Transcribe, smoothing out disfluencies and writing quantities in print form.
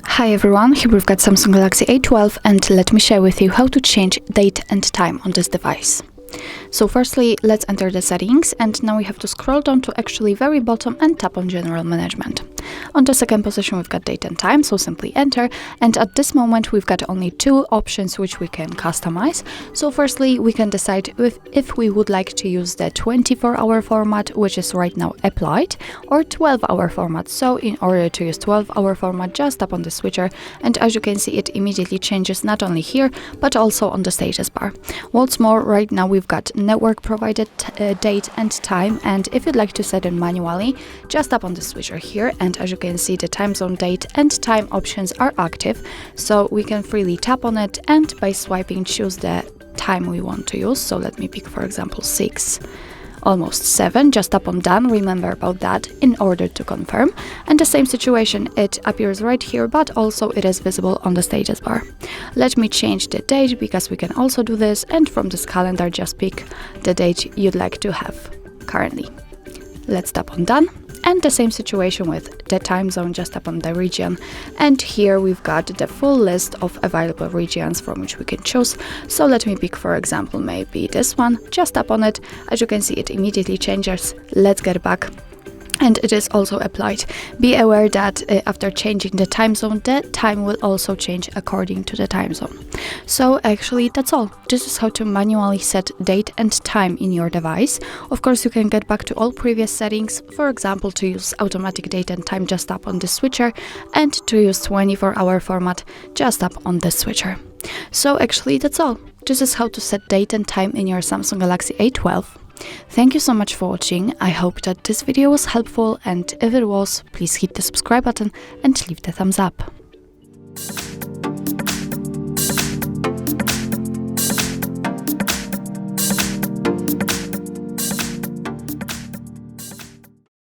Hi everyone, here we've got Samsung Galaxy A12 and let me share with you how to change date and time on this device. So firstly, let's enter the settings, and now we have to scroll down to actually very bottom and tap on General Management. On the second position we've got date and time, so simply enter, and at this moment we've got only two options which we can customize. So firstly, we can decide if we would like to use the 24-hour format, which is right now applied, or 12-hour format. So in order to use 12-hour format, just tap on the switcher, and as you can see, it immediately changes not only here but also on the status bar. What's more, right now we've got network provided date and time, and if you'd like to set it manually, just tap on the switcher here, and as you can see, the time zone date and time options are active, so we can freely tap on it and by swiping choose the time we want to use. So let me pick, for example, 6, almost 7, just tap on done, remember about that, in order to confirm. And the same situation, it appears right here, but also it is visible on the status bar. Let me change the date, because we can also do this, and from this calendar just pick the date you'd like to have currently. Let's tap on done. And the same situation with the time zone, just tap on the region, and here we've got the full list of available regions from which we can choose. So let me pick, for example, maybe this one, just tap on it. As you can see, it immediately changes. Let's get back. And it is also applied. Be aware that after changing the time zone, the time will also change according to the time zone. So actually that's all. This is how to manually set date and time in your device. Of course, you can get back to all previous settings. For example, to use automatic date and time, just tap on the switcher, and to use 24-hour format, just tap on the switcher. So actually that's all. This is how to set date and time in your Samsung Galaxy A12. Thank you so much for watching. I hope that this video was helpful, and if it was, please hit the subscribe button and leave the thumbs up.